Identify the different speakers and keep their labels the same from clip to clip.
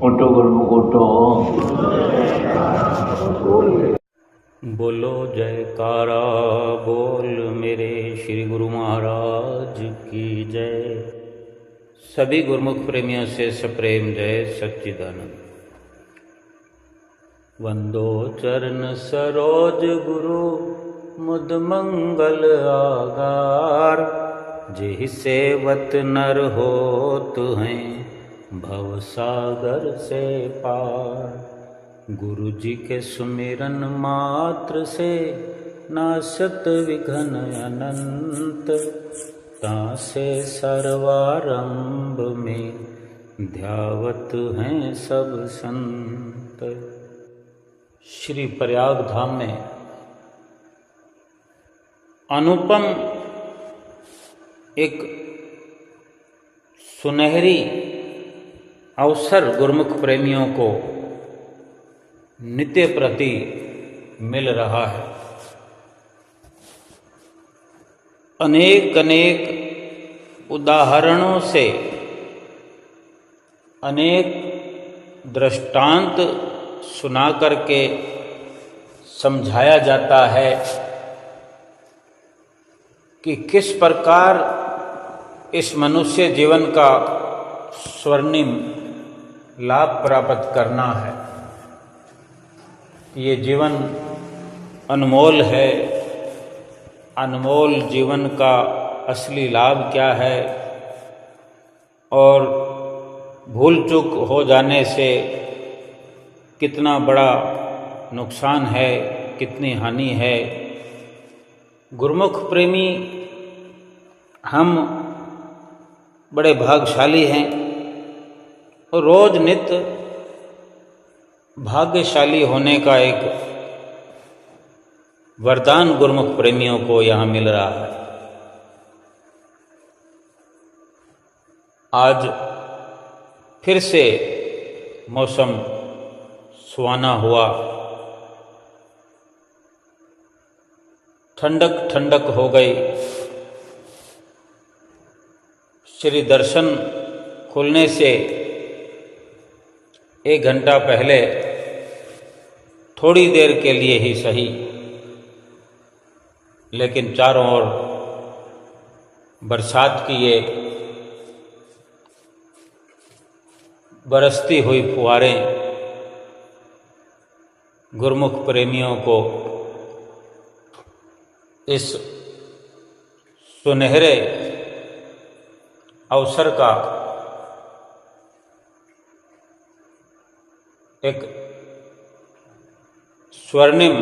Speaker 1: Auto गुरमुख auto.
Speaker 2: बोलो जयकारा बोल मेरे श्री गुरु महाराज की जय। सभी गुरुमुख प्रेमियों से सप्रेम जय सच्चिदानंद। वंदो चरण सरोज गुरु मुद मंगल आगार। जेहि सेवत नर होत हैं भव सागर से पार। गुरु जी के सुमिरन मात्र से नाशत विघ्न अनंत। तासे सर्वारंभ में ध्यावत हैं सब संत। श्री प्रयाग धाम में अनुपम एक सुनहरी अवसर गुरुमुख प्रेमियों को नित्य प्रति मिल रहा है। अनेक अनेक उदाहरणों से अनेक दृष्टांत सुना करके समझाया जाता है कि किस प्रकार इस मनुष्य जीवन का स्वर्णिम लाभ प्राप्त करना है। ये जीवन अनमोल है। अनमोल जीवन का असली लाभ क्या है और भूल चूक हो जाने से कितना बड़ा नुकसान है, कितनी हानि है। गुरुमुख प्रेमी हम बड़े भाग्यशाली हैं और रोज नित्य भाग्यशाली होने का एक वरदान गुरुमुख प्रेमियों को यहाँ मिल रहा है। आज फिर से मौसम सुहाना हुआ, ठंडक ठंडक हो गई। श्री दर्शन खुलने से 1 घंटा पहले थोड़ी देर के लिए ही सही, लेकिन चारों ओर बरसात की ये बरसती हुई फुहारें गुरुमुख प्रेमियों को इस सुनहरे अवसर का एक स्वर्णिम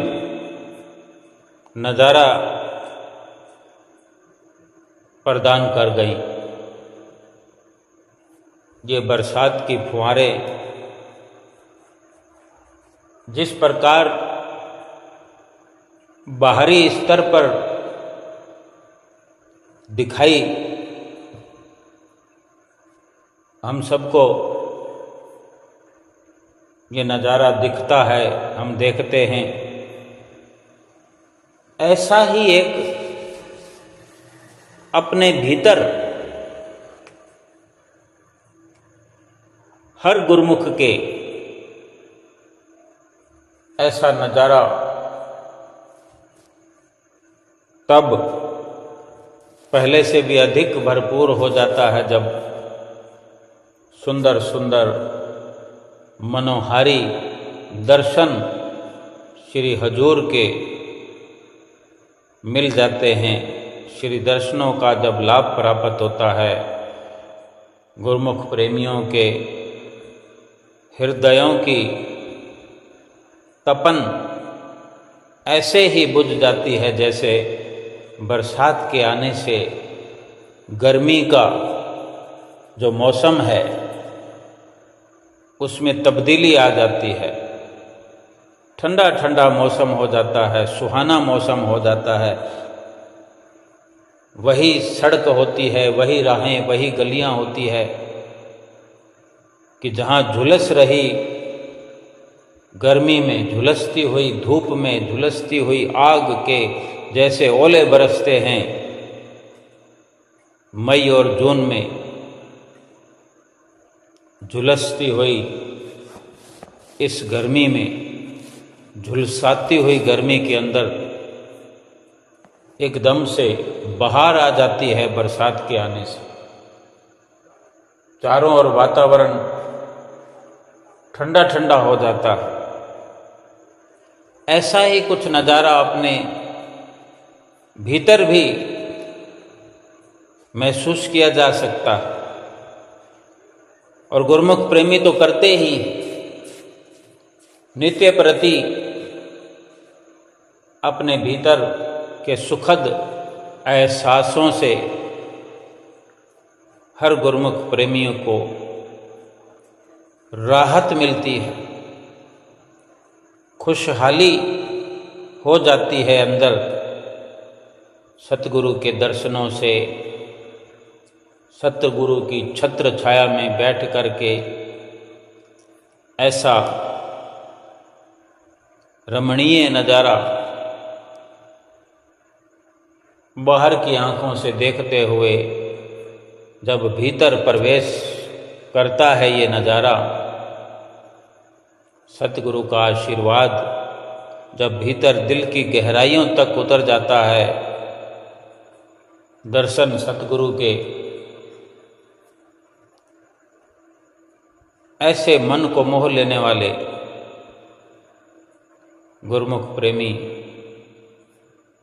Speaker 2: नज़ारा प्रदान कर गई। ये बरसात की फुहारें जिस प्रकार बाहरी स्तर पर दिखाई हम सबको ये नज़ारा दिखता है, हम देखते हैं, ऐसा ही एक अपने भीतर हर गुरुमुख के ऐसा नज़ारा तब पहले से भी अधिक भरपूर हो जाता है जब सुंदर सुंदर मनोहारी दर्शन श्री हजूर के मिल जाते हैं। श्री दर्शनों का जब लाभ प्राप्त होता है, गुरुमुख प्रेमियों के हृदयों की तपन ऐसे ही बुझ जाती है जैसे बरसात के आने से गर्मी का जो मौसम है उसमें तब्दीली आ जाती है। ठंडा ठंडा मौसम हो जाता है, सुहाना मौसम हो जाता है। वही सड़क होती है, वही राहें, वही गलियां होती है कि जहाँ झुलस रही गर्मी में, झुलसती हुई धूप में, झुलसती हुई आग के जैसे ओले बरसते हैं मई और जून में, झुलसती हुई इस गर्मी में, झुलसाती हुई गर्मी के अंदर एकदम से बहार आ जाती है बरसात के आने से। चारों ओर वातावरण ठंडा ठंडा हो जाता है। ऐसा ही कुछ नज़ारा अपने भीतर भी महसूस किया जा सकता है। और गुरुमुख प्रेमी तो करते ही नित्य प्रति अपने भीतर के सुखद एहसासों से हर गुरुमुख प्रेमियों को राहत मिलती है, खुशहाली हो जाती है अंदर सतगुरु के दर्शनों से। सतगुरु की छत्र छाया में बैठ कर के ऐसा रमणीय नज़ारा बाहर की आँखों से देखते हुए जब भीतर प्रवेश करता है ये नज़ारा, सतगुरु का आशीर्वाद जब भीतर दिल की गहराइयों तक उतर जाता है, दर्शन सतगुरु के ऐसे मन को मोह लेने वाले गुरुमुख प्रेमी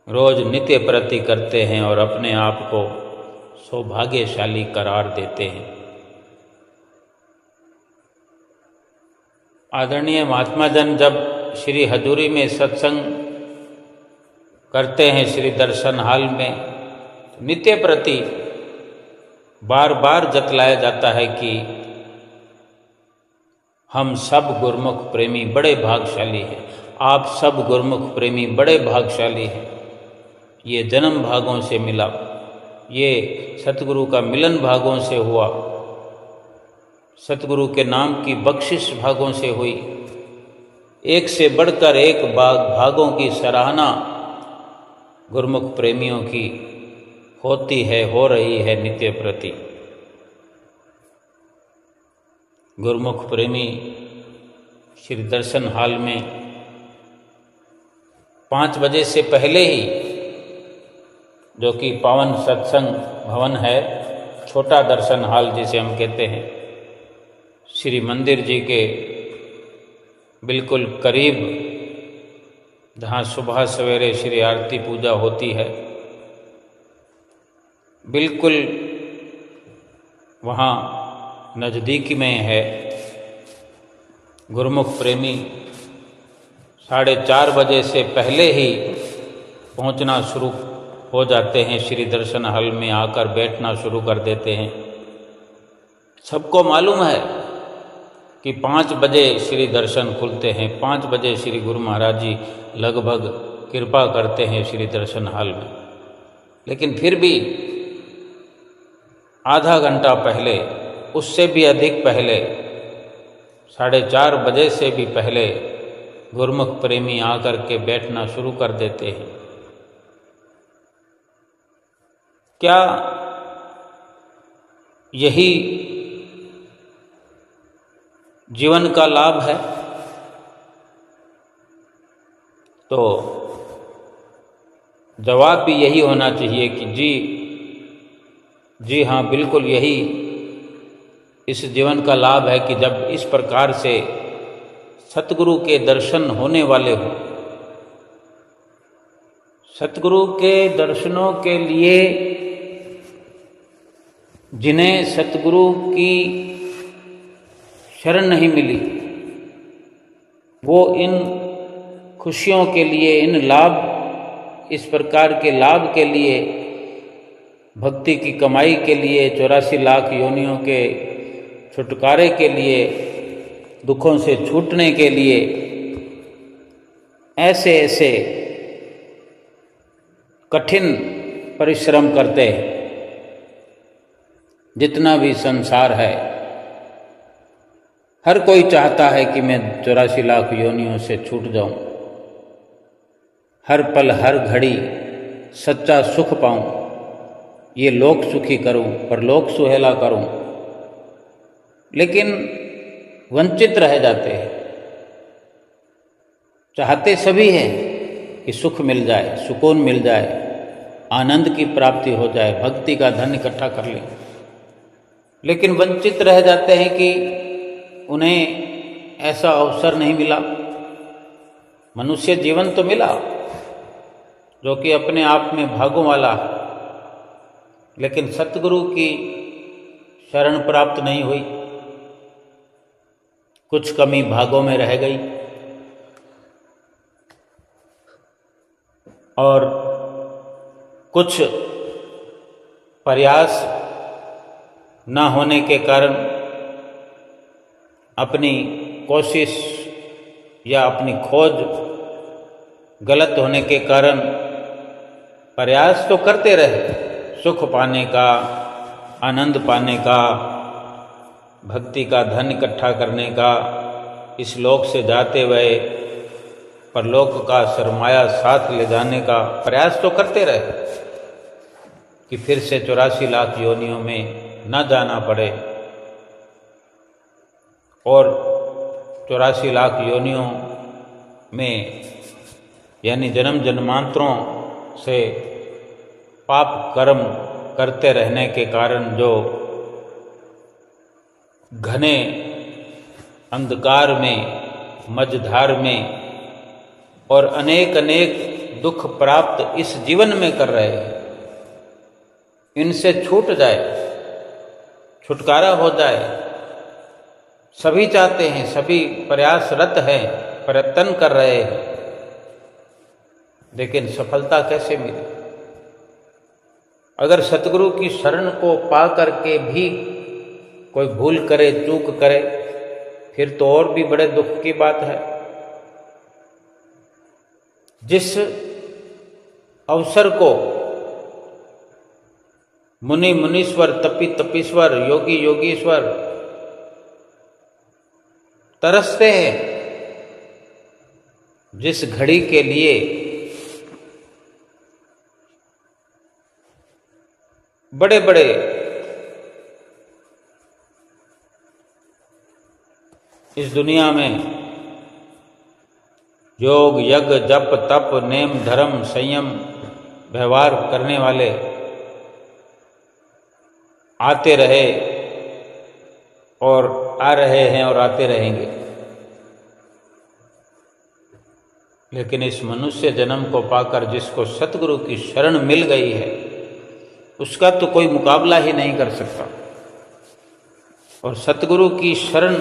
Speaker 2: रोज नित्य प्रति करते हैं और अपने आप को सौभाग्यशाली करार देते हैं। आदरणीय महात्मा जन जब श्री हजूरी में सत्संग करते हैं, श्री दर्शन हाल में, नित्य प्रति बार बार जतलाया जाता है कि हम सब गुरुमुख प्रेमी बड़े भाग्यशाली हैं। आप सब गुरुमुख प्रेमी बड़े भाग्यशाली हैं। ये जन्म भागों से मिला, ये सतगुरु का मिलन भागों से हुआ, सतगुरु के नाम की बख्शिश भागों से हुई। एक से बढ़कर एक भागों की सराहना गुरुमुख प्रेमियों की होती है, हो रही है नित्य प्रति। गुरुमुख प्रेमी श्री दर्शन हाल में 5 बजे से पहले ही, जो कि पावन सत्संग भवन है, छोटा दर्शन हाल जिसे हम कहते हैं, श्री मंदिर जी के बिल्कुल करीब, जहाँ सुबह सवेरे श्री आरती पूजा होती है, बिल्कुल वहाँ नज़दीक में है। गुरुमुख प्रेमी 4:30 बजे से पहले ही पहुँचना शुरू हो जाते हैं, श्री दर्शन हॉल में आकर बैठना शुरू कर देते हैं। सबको मालूम है कि 5 बजे श्री दर्शन खुलते हैं, 5 बजे श्री गुरु महाराज जी लगभग कृपा करते हैं श्री दर्शन हॉल में। लेकिन फिर भी आधा घंटा पहले, उससे भी अधिक पहले, 4:30 बजे से भी पहले गुरुमुख प्रेमी आकर के बैठना शुरू कर देते हैं। क्या यही जीवन का लाभ है? तो जवाब भी यही होना चाहिए कि जी हाँ, बिल्कुल यही इस जीवन का लाभ है कि जब इस प्रकार से सतगुरु के दर्शन होने वाले हों। सतगुरु के दर्शनों के लिए जिन्हें सतगुरु की शरण नहीं मिली, वो इन खुशियों के लिए, इन लाभ, इस प्रकार के लाभ के लिए, भक्ति की कमाई के लिए, 84 लाख योनियों के छुटकारे के लिए, दुखों से छूटने के लिए ऐसे ऐसे कठिन परिश्रम करते हैं। जितना भी संसार है, हर कोई चाहता है कि मैं 84 लाख योनियों से छूट जाऊं, हर पल हर घड़ी सच्चा सुख पाऊं, ये लोक सुखी करूं, परलोक सुहेला करूं। लेकिन वंचित रह जाते हैं। चाहते सभी हैं कि सुख मिल जाए, सुकून मिल जाए, आनंद की प्राप्ति हो जाए, भक्ति का धन इकट्ठा कर लें, लेकिन वंचित रह जाते हैं कि उन्हें ऐसा अवसर नहीं मिला। मनुष्य जीवन तो मिला जो कि अपने आप में भागों वाला है, लेकिन सतगुरु की शरण प्राप्त नहीं हुई, कुछ कमी भागों में रह गई और कुछ प्रयास न होने के कारण, अपनी कोशिश या अपनी खोज गलत होने के कारण प्रयास तो करते रहे सुख पाने का, आनंद पाने का, भक्ति का धन इकट्ठा करने का, इस लोक से जाते हुए परलोक का सरमाया साथ ले जाने का प्रयास तो करते रहे कि फिर से 84 लाख योनियों में न जाना पड़े और 84 लाख योनियों में यानी जन्म जन्मांतरों से पाप कर्म करते रहने के कारण जो घने अंधकार में, मझधार में और अनेक अनेक दुख प्राप्त इस जीवन में कर रहे हैं, इनसे छूट जाए, छुटकारा हो जाए, सभी चाहते हैं, सभी प्रयासरत हैं, प्रयत्न कर रहे हैं, लेकिन सफलता कैसे मिले? अगर सतगुरु की शरण को पा करके भी कोई भूल करे, चूक करे, फिर तो और भी बड़े दुख की बात है। जिस अवसर को मुनि मुनीश्वर, तपी तपीश्वर, योगी योगीश्वर तरसते हैं, जिस घड़ी के लिए बड़े बड़े इस दुनिया में योग, यज्ञ, जप, तप, नेम, धर्म, संयम, व्यवहार करने वाले आते रहे और आ रहे हैं और आते रहेंगे, लेकिन इस मनुष्य जन्म को पाकर जिसको सतगुरु की शरण मिल गई है, उसका तो कोई मुकाबला ही नहीं कर सकता। और सतगुरु की शरण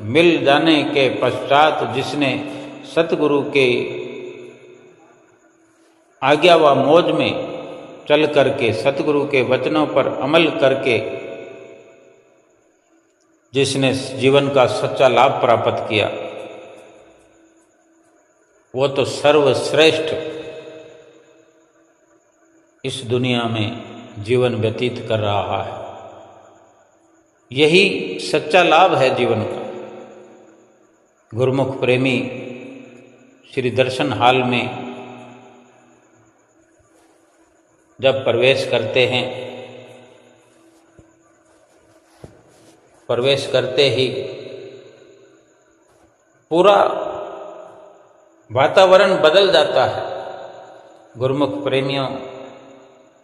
Speaker 2: मिल जाने के पश्चात जिसने सतगुरु के आज्ञा व मौज में चल करके, सतगुरु के वचनों पर अमल करके जिसने जीवन का सच्चा लाभ प्राप्त किया, वो तो सर्वश्रेष्ठ इस दुनिया में जीवन व्यतीत कर रहा है। यही सच्चा लाभ है जीवन का। गुरुमुख प्रेमी श्री दर्शन हाल में जब प्रवेश करते हैं, प्रवेश करते ही पूरा वातावरण बदल जाता है। गुरुमुख प्रेमियों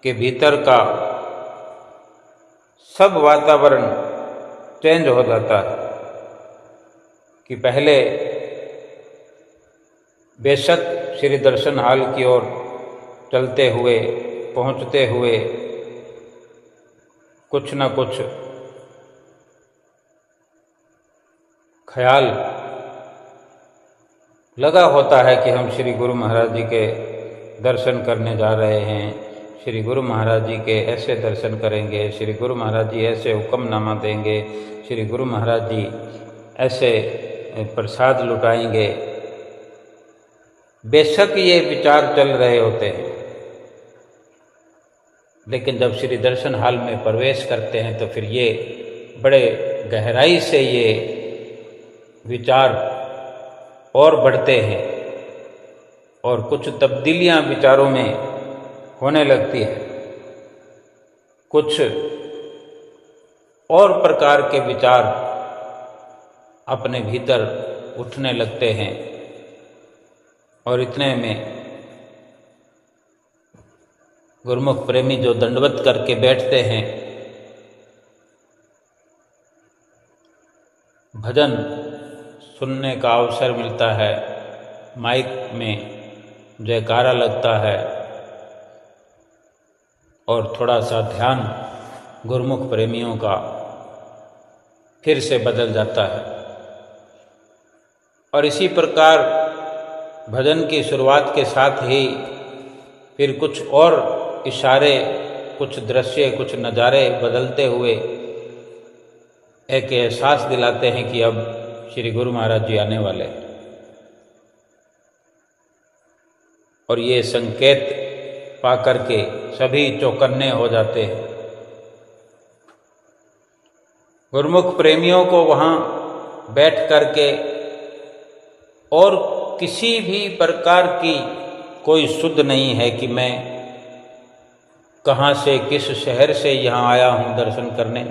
Speaker 2: के भीतर का सब वातावरण चेंज हो जाता है कि पहले बेशक श्री दर्शन हाल की ओर चलते हुए, पहुंचते हुए कुछ न कुछ ख्याल लगा होता है कि हम श्री गुरु महाराज जी के दर्शन करने जा रहे हैं, श्री गुरु महाराज जी के ऐसे दर्शन करेंगे, श्री गुरु महाराज जी ऐसे हुक्मनामा देंगे, श्री गुरु महाराज जी ऐसे प्रसाद लुटाएंगे। बेशक ये विचार चल रहे होते हैं, लेकिन जब श्री दर्शन हाल में प्रवेश करते हैं तो फिर ये बड़े गहराई से ये विचार और बढ़ते हैं और कुछ तब्दीलियां विचारों में होने लगती है। कुछ और प्रकार के विचार अपने भीतर उठने लगते हैं और इतने में गुरुमुख प्रेमी जो दंडवत करके बैठते हैं, भजन सुनने का अवसर मिलता है, माइक में जयकारा लगता है और थोड़ा सा ध्यान गुरुमुख प्रेमियों का फिर से बदल जाता है। और इसी प्रकार भजन की शुरुआत के साथ ही फिर कुछ और इशारे, कुछ दृश्य, कुछ नज़ारे बदलते हुए एक एहसास दिलाते हैं कि अब श्री गुरु महाराज जी आने वाले। और ये संकेत पा करके सभी चौकन्ने हो जाते हैं। गुरुमुख प्रेमियों को वहाँ बैठ करके और किसी भी प्रकार की कोई सुध नहीं है कि मैं कहाँ से, किस शहर से यहाँ आया हूँ दर्शन करने,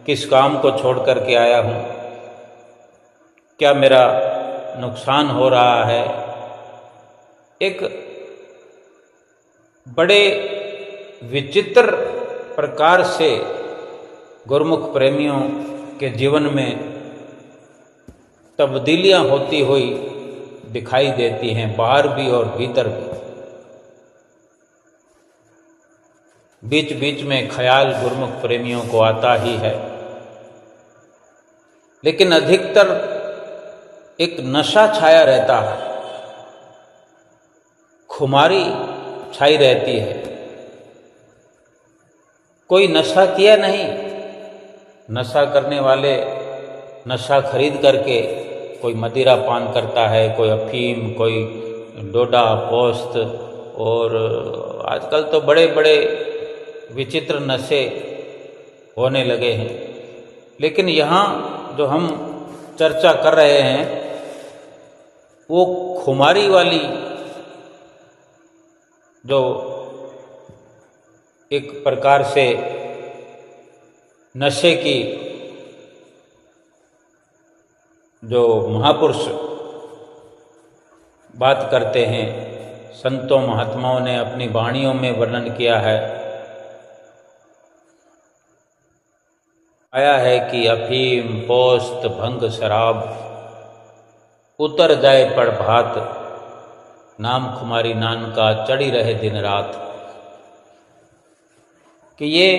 Speaker 2: किस काम को छोड़ करके आया हूँ, क्या मेरा नुकसान हो रहा है। एक बड़े विचित्र प्रकार से गुरुमुख प्रेमियों के जीवन में तब्दीलियां होती हुई दिखाई देती हैं, बाहर भी और भीतर भी। बीच बीच में ख्याल गुरुमुख प्रेमियों को आता ही है, लेकिन अधिकतर एक नशा छाया रहता है, खुमारी छाई रहती है। कोई नशा किया नहीं, नशा करने वाले नशा खरीद करके कोई मदिरा पान करता है, कोई अफीम, कोई डोडा पोस्त, और आजकल तो बड़े बड़े विचित्र नशे होने लगे हैं। लेकिन यहाँ जो हम चर्चा कर रहे हैं वो खुमारी वाली, जो एक प्रकार से नशे की जो महापुरुष बात करते हैं, संतों महात्माओं ने अपनी वाणियों में वर्णन किया है। आया है कि अफीम, पोस्त, भंग, शराब उतर जाए पड़ भात, नाम खुमारी नान का चढ़ी रहे दिन रात। कि ये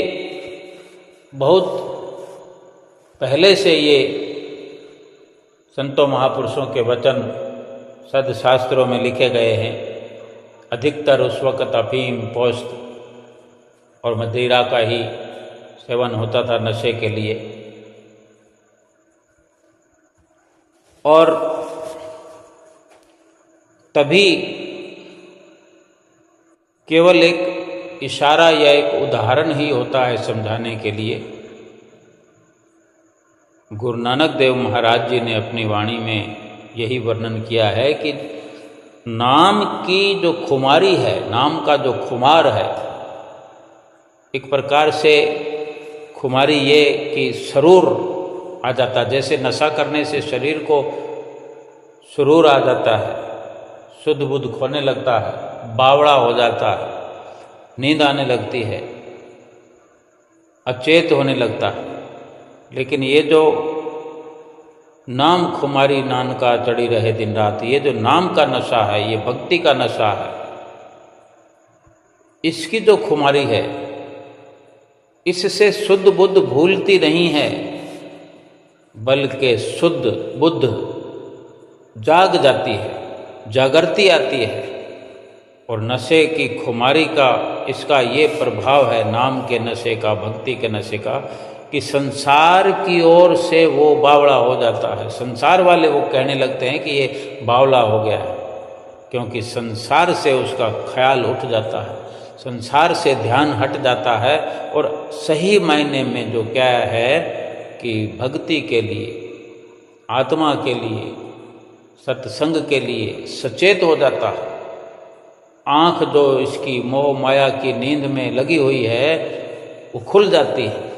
Speaker 2: बहुत पहले से ये संतों महापुरुषों के वचन सदशास्त्रों में लिखे गए हैं। अधिकतर उस वक़्त अफीम, पोस्त और मदिरा का ही सेवन होता था नशे के लिए। और तभी केवल एक इशारा या एक उदाहरण ही होता है समझाने के लिए। गुरु नानक देव महाराज जी ने अपनी वाणी में यही वर्णन किया है कि नाम की जो खुमारी है, नाम का जो खुमार है, एक प्रकार से खुमारी ये कि सरूर आ जाता, जैसे नशा करने से शरीर को सुरूर आ जाता है, शुद्ध बुद्ध खोने लगता है, बावड़ा हो जाता है, नींद आने लगती है, अचेत होने लगता है। लेकिन ये जो नाम खुमारी नान का चढ़ी रहे दिन रात, ये जो नाम का नशा है, ये भक्ति का नशा है, इसकी जो खुमारी है, इससे शुद्ध बुद्ध भूलती नहीं है, बल्कि शुद्ध बुद्ध जाग जाती है, जागृति आती है। और नशे की खुमारी का इसका ये प्रभाव है, नाम के नशे का, भक्ति के नशे का, कि संसार की ओर से वो बावड़ा हो जाता है। संसार वाले वो कहने लगते हैं कि ये बावला हो गया है, क्योंकि संसार से उसका ख्याल उठ जाता है, संसार से ध्यान हट जाता है, और सही मायने में जो क्या है कि भक्ति के लिए, आत्मा के लिए, सत्संग के लिए सचेत हो जाता है। आँख जो इसकी मोह माया की नींद में लगी हुई है वो खुल जाती है,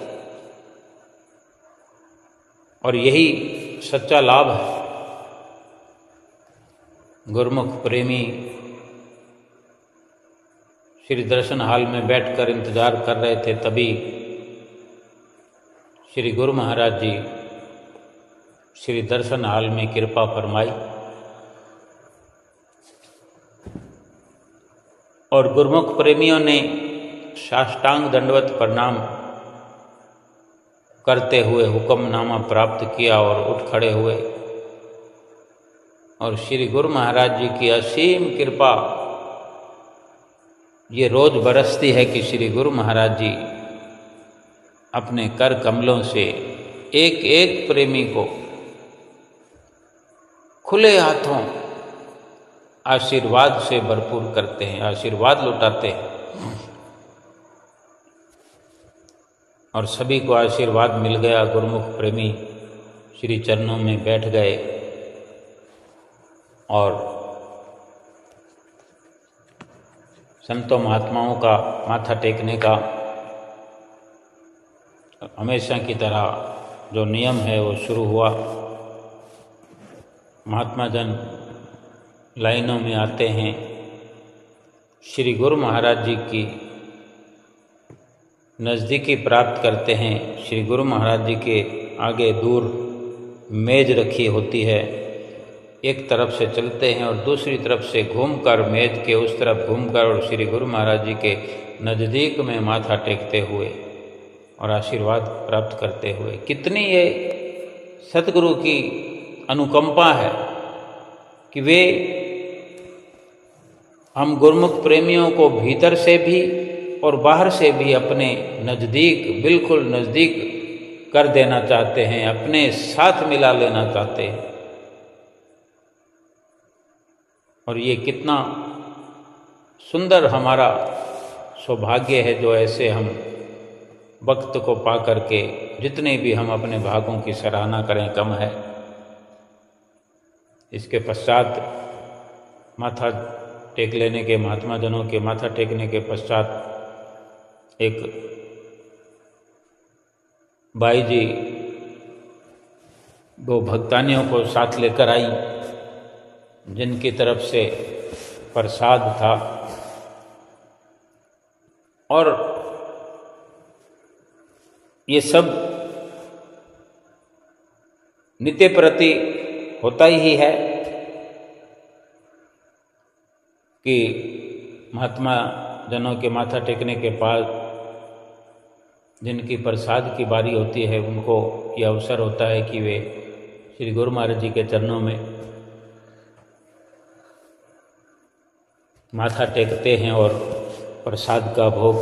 Speaker 2: और यही सच्चा लाभ है। गुरुमुख प्रेमी श्री दर्शन हॉल में बैठकर इंतज़ार कर रहे थे, तभी श्री गुरु महाराज जी श्री दर्शन हॉल में कृपा फरमाई और गुरुमुख प्रेमियों ने साष्टांग दंडवत प्रणाम करते हुए हुक्मनामा प्राप्त किया और उठ खड़े हुए। और श्री गुरु महाराज जी की असीम कृपा ये रोज बरसती है कि श्री गुरु महाराज जी अपने कर कमलों से एक एक प्रेमी को खुले हाथों आशीर्वाद से भरपूर करते हैं, आशीर्वाद लुटाते हैं और सभी को आशीर्वाद मिल गया। गुरुमुख प्रेमी श्री चरणों में बैठ गए और संतों महात्माओं का माथा टेकने का हमेशा की तरह जो नियम है वो शुरू हुआ। महात्मा जन लाइनों में आते हैं, श्री गुरु महाराज जी की नज़दीकी प्राप्त करते हैं। श्री गुरु महाराज जी के आगे दूर मेज रखी होती है, एक तरफ से चलते हैं और दूसरी तरफ से घूमकर मेज के उस तरफ घूमकर और श्री गुरु महाराज जी के नज़दीक में माथा टेकते हुए और आशीर्वाद प्राप्त करते हुए। कितनी ये सतगुरु की अनुकंपा है कि वे हम गुरुमुख प्रेमियों को भीतर से भी और बाहर से भी अपने नज़दीक, बिल्कुल नज़दीक कर देना चाहते हैं, अपने साथ मिला लेना चाहते हैं। और ये कितना सुंदर हमारा सौभाग्य है जो ऐसे हम वक्त को पा करके, जितने भी हम अपने भागों की सराहना करें कम है। इसके पश्चात माथा टेक लेने के, महात्मा जनों के माथा टेकने के पश्चात एक बाई जी दो भक्तानियों को साथ लेकर आई, जिनकी तरफ से प्रसाद था और ये सब नित्य प्रति होता ही है कि महात्मा जनों के माथा टेकने के बाद जिनकी प्रसाद की बारी होती है, उनको यह अवसर होता है कि वे श्री गुरु महाराज जी के चरणों में माथा टेकते हैं और प्रसाद का भोग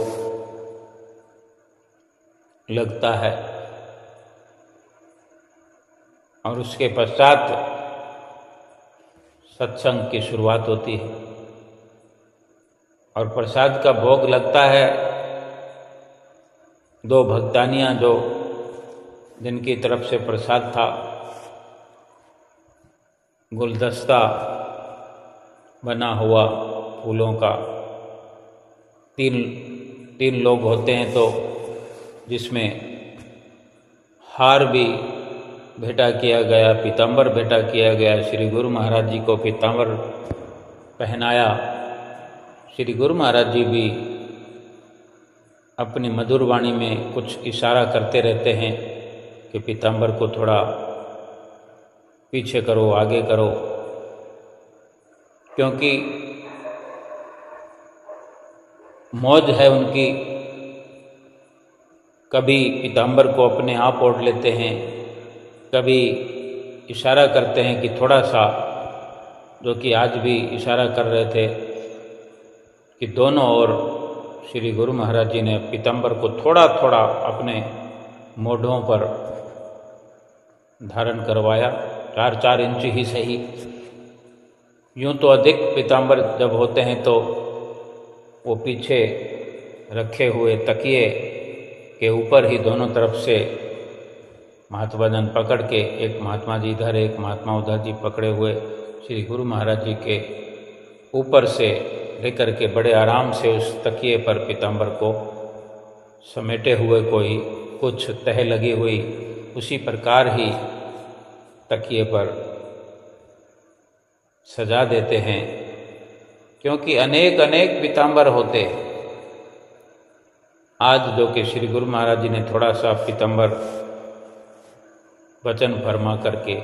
Speaker 2: लगता है। और उसके पश्चात सत्संग की शुरुआत होती है और प्रसाद का भोग लगता है। दो भक्तानियाँ जो जिनकी तरफ से प्रसाद था, गुलदस्ता बना हुआ फूलों का, तीन लोग होते हैं तो जिसमें हार भी भेंटा किया गया, पीताम्बर भेंटा किया गया। श्री गुरु महाराज जी को पीताम्बर पहनाया। श्री गुरु महाराज जी भी अपनी मधुर वाणी में कुछ इशारा करते रहते हैं कि पीताम्बर को थोड़ा पीछे करो, आगे करो, क्योंकि मौज है उनकी। कभी पीताम्बर को अपने आप ओढ़ लेते हैं, कभी इशारा करते हैं कि थोड़ा सा, जो कि आज भी इशारा कर रहे थे कि दोनों ओर श्री गुरु महाराज जी ने पीताम्बर को थोड़ा थोड़ा अपने मोढ़ों पर धारण करवाया, 4-4 इंच ही सही। यूँ तो अधिक पीताम्बर जब होते हैं तो वो पीछे रखे हुए तकिए के ऊपर ही दोनों तरफ से महात्मा जन पकड़ के, एक महात्मा जी इधर, एक महात्मा उधर जी पकड़े हुए श्री गुरु महाराज जी के ऊपर से लेकर के बड़े आराम से उस तकिए पर पीताम्बर को समेटे हुए, कोई कुछ तह लगी हुई, उसी प्रकार ही तकिए पर सजा देते हैं, क्योंकि अनेक अनेक पीताम्बर होते हैं। आज जो कि श्री गुरु महाराज जी ने थोड़ा सा पीताम्बर वचन फरमा करके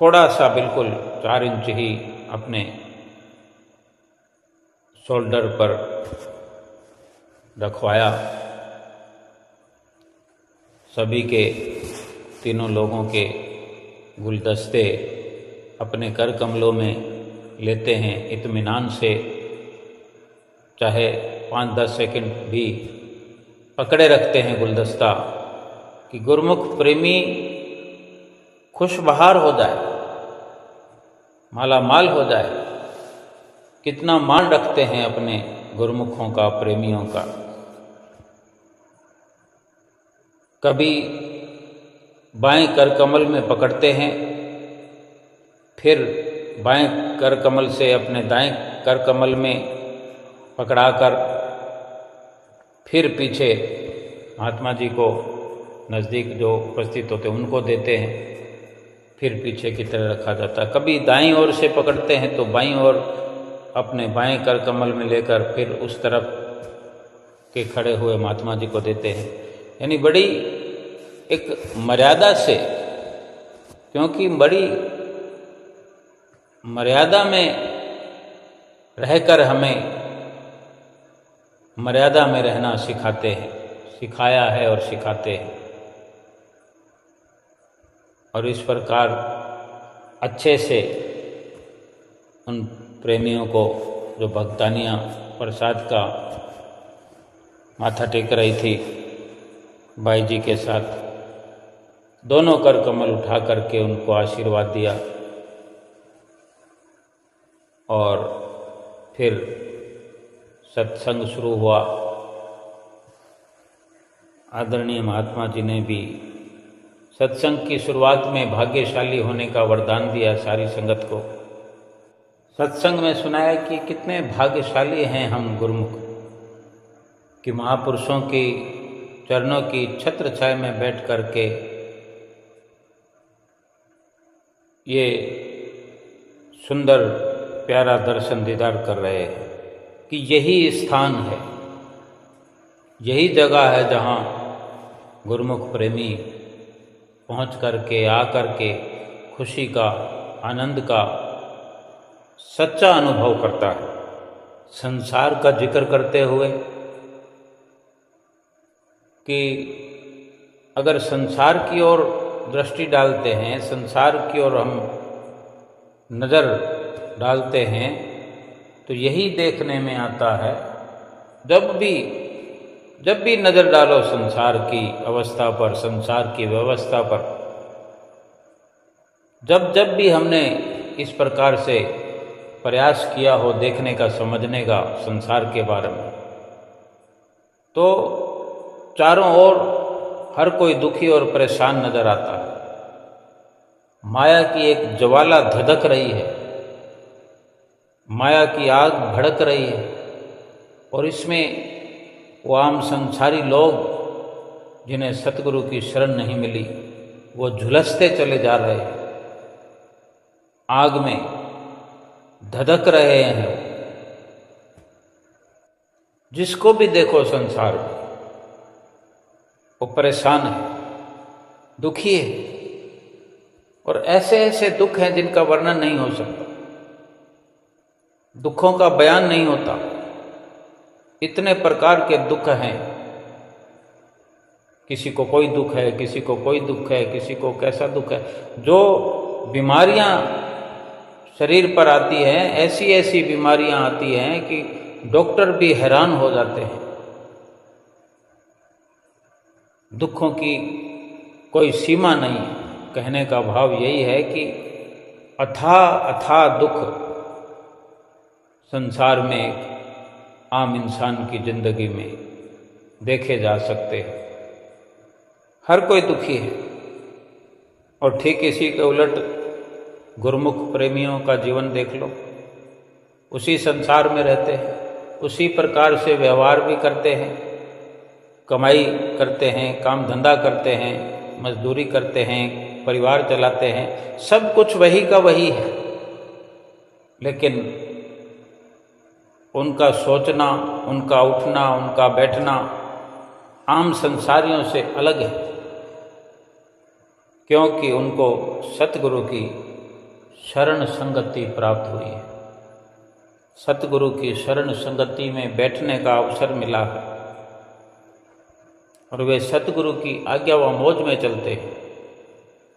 Speaker 2: थोड़ा सा बिल्कुल 4 इंच ही अपने शोल्डर पर रखवाया, सभी के तीनों लोगों के गुलदस्ते अपने कर कमलों में लेते हैं इत्मीनान से, चाहे 5-10 सेकंड भी पकड़े रखते हैं गुलदस्ता, कि गुरुमुख प्रेमी खुशबहार हो जाए, माला माल हो जाए। कितना मान रखते हैं अपने गुरुमुखों का, प्रेमियों का। कभी बाएं कर कमल में पकड़ते हैं, फिर बाएं कर कमल से अपने दाएं कर कमल में पकड़ाकर फिर पीछे महात्मा जी को नज़दीक जो उपस्थित होते हैं उनको देते हैं, फिर पीछे की तरह रखा जाता है। कभी दाईं ओर से पकड़ते हैं तो बाईं ओर अपने बाएं कर कमल में लेकर फिर उस तरफ के खड़े हुए महात्मा जी को देते हैं। यानी बड़ी एक मर्यादा से, क्योंकि बड़ी मर्यादा में रहकर हमें मर्यादा में रहना सिखाते हैं, सिखाया है और सिखाते हैं। और इस प्रकार अच्छे से उन प्रेमियों को, जो भक्तानियाँ प्रसाद का माथा टेक रही थी भाई जी के साथ, दोनों कर कमल उठा करके उनको आशीर्वाद दिया। और फिर सत्संग शुरू हुआ। आदरणीय महात्मा जी ने भी सत्संग की शुरुआत में भाग्यशाली होने का वरदान दिया सारी संगत को। सत्संग में सुनाया कि कितने भाग्यशाली हैं हम गुरुमुख, कि महापुरुषों की चरणों की छत्र छाया में बैठ करके ये सुंदर प्यारा दर्शन दीदार कर रहे हैं, कि यही स्थान है, यही जगह है जहाँ गुरुमुख प्रेमी पहुँच करके, आ करके खुशी का, आनंद का सच्चा अनुभव करता है। संसार का जिक्र करते हुए कि अगर संसार की ओर दृष्टि डालते हैं, संसार की ओर हम नज़र डालते हैं, तो यही देखने में आता है, जब भी नज़र डालो संसार की अवस्था पर, संसार की व्यवस्था पर, जब भी हमने इस प्रकार से प्रयास किया हो देखने का, समझने का संसार के बारे में, तो चारों ओर हर कोई दुखी और परेशान नजर आता है। माया की एक ज्वाला धधक रही है, माया की आग भड़क रही है, और इसमें वो आम संसारी लोग जिन्हें सतगुरु की शरण नहीं मिली, वो झुलसते चले जा रहे हैं, आग में धधक रहे हैं। जिसको भी देखो संसार में वो परेशान है, दुखी है, और ऐसे ऐसे दुख हैं जिनका वर्णन नहीं हो सकता, दुखों का बयान नहीं होता। इतने प्रकार के दुख हैं, किसी को कोई दुख है, किसी को कोई दुख है, किसी को कैसा दुख है। जो बीमारियां शरीर पर आती हैं, ऐसी ऐसी बीमारियां आती हैं कि डॉक्टर भी हैरान हो जाते हैं। दुखों की कोई सीमा नहीं। कहने का भाव यही है कि अथाह अथाह दुख संसार में आम इंसान की जिंदगी में देखे जा सकते हैं। हर कोई दुखी है। और ठीक इसी के उलट गुरुमुख प्रेमियों का जीवन देख लो, उसी संसार में रहते हैं, उसी प्रकार से व्यवहार भी करते हैं, कमाई करते हैं, काम धंधा करते हैं, मजदूरी करते हैं, परिवार चलाते हैं, सब कुछ वही का वही है। लेकिन उनका सोचना, उनका उठना, उनका बैठना आम संसारियों से अलग है, क्योंकि उनको सतगुरु की शरण संगति प्राप्त हुई है। सतगुरु की शरण संगति में बैठने का अवसर मिला है और वे सतगुरु की आज्ञा व मौज में चलते हैं।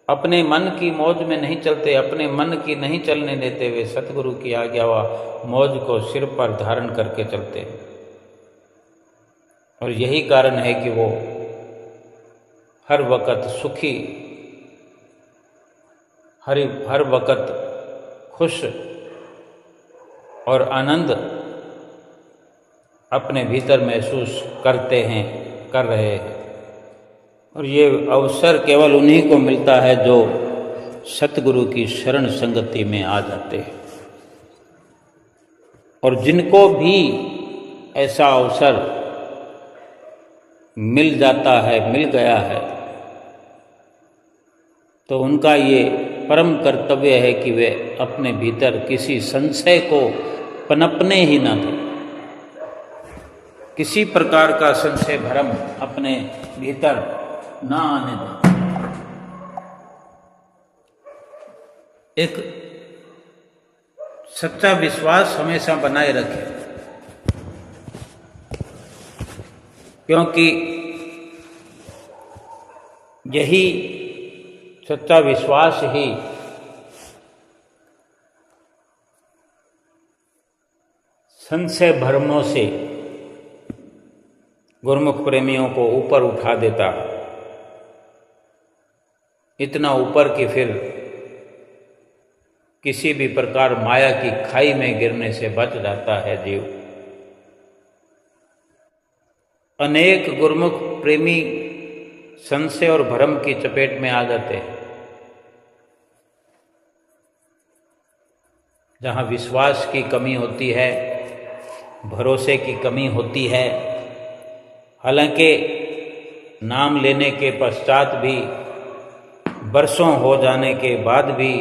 Speaker 2: अपने मन की मौज में नहीं चलते, अपने मन की नहीं चलने देते, वे सतगुरु की आज्ञा व मौज को सिर पर धारण करके चलते हैं। और यही कारण है कि वो हर वक़्त सुखी, हर वक़्त खुश और आनंद अपने भीतर महसूस करते हैं, कर रहे हैं। और ये अवसर केवल उन्हीं को मिलता है जो सतगुरु की शरण संगति में आ जाते हैं। और जिनको भी ऐसा अवसर मिल जाता है, मिल गया है, तो उनका ये परम कर्तव्य है कि वे अपने भीतर किसी संशय को पनपने ही न दें। किसी प्रकार का संशय भ्रम अपने भीतर ना आने दें। एक सच्चा विश्वास हमेशा बनाए रखें, क्योंकि यही सच्चा विश्वास ही संशय भ्रमों से गुरुमुख प्रेमियों को ऊपर उठा देता, इतना ऊपर कि फिर किसी भी प्रकार माया की खाई में गिरने से बच जाता है जीव। अनेक गुरुमुख प्रेमी संशय और भ्रम की चपेट में आ जाते हैं। जहाँ विश्वास की कमी होती है, भरोसे की कमी होती है, हालांकि नाम लेने के पश्चात भी, बरसों हो जाने के बाद भी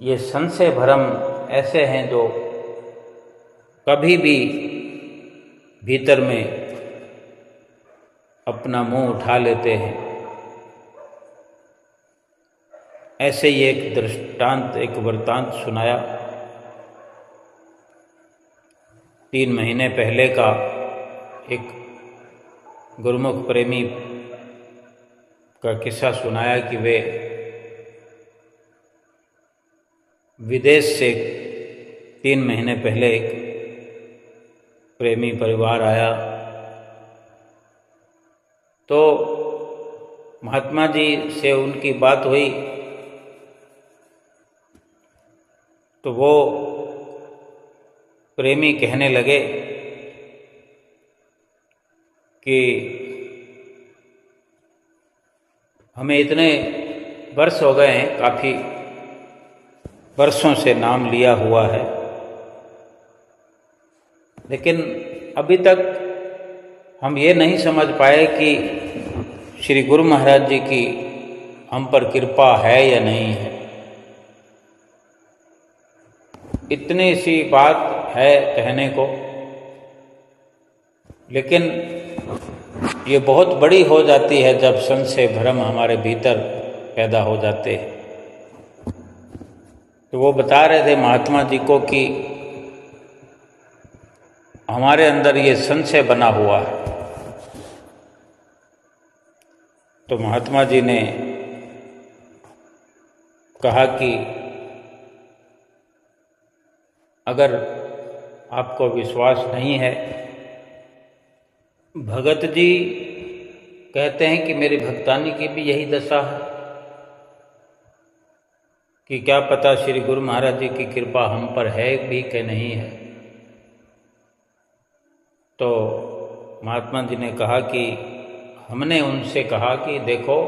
Speaker 2: ये संशय भ्रम ऐसे हैं जो कभी भी भीतर में अपना मुंह उठा लेते हैं। ऐसे ही एक दृष्टांत, एक वृत्तांत सुनाया। 3 महीने पहले का एक गुरुमुख प्रेमी का किस्सा सुनाया कि वे विदेश से 3 महीने पहले एक प्रेमी परिवार आया, तो महात्मा जी से उनकी बात हुई, तो वो प्रेमी कहने लगे कि हमें इतने वर्ष हो गए हैं, काफ़ी वर्षों से नाम लिया हुआ है, लेकिन अभी तक हम ये नहीं समझ पाए कि श्री गुरु महाराज जी की हम पर कृपा है या नहीं है। इतनी सी बात है कहने को, लेकिन ये बहुत बड़ी हो जाती है जब संशय भ्रम हमारे भीतर पैदा हो जाते हैं। तो वो बता रहे थे महात्मा जी को कि हमारे अंदर ये संशय बना हुआ है। तो महात्मा जी ने कहा कि अगर आपको विश्वास नहीं है, भगत जी कहते हैं कि मेरी भक्तानी की भी यही दशा है कि क्या पता श्री गुरु महाराज जी की कृपा हम पर है भी कि नहीं है। तो महात्मा जी ने कहा कि हमने उनसे कहा कि देखो,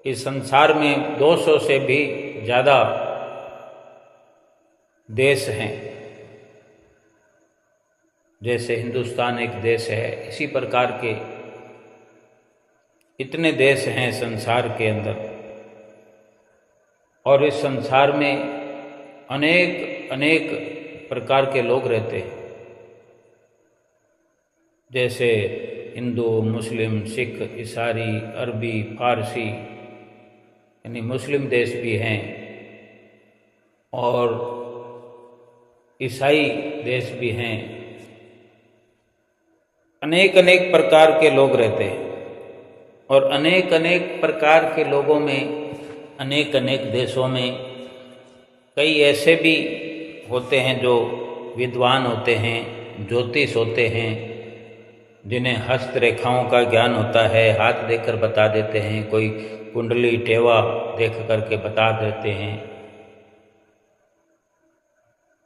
Speaker 2: इस संसार में 200 से भी ज़्यादा देश हैं। जैसे हिंदुस्तान एक देश है, इसी प्रकार के इतने देश हैं संसार के अंदर, और इस संसार में अनेक अनेक प्रकार के लोग रहते हैं, जैसे हिंदू, मुस्लिम, सिख, ईसाई, अरबी, फारसी, यानी मुस्लिम देश भी हैं और ईसाई देश भी हैं। अनेक अनेक प्रकार के लोग रहते हैं और अनेक अनेक प्रकार के लोगों में, अनेक अनेक देशों में कई ऐसे भी होते हैं जो विद्वान होते हैं, ज्योतिष होते हैं, जिन्हें हस्तरेखाओं का ज्ञान होता है, हाथ देखकर बता देते हैं, कोई कुंडली टेवा देख करके बता देते हैं।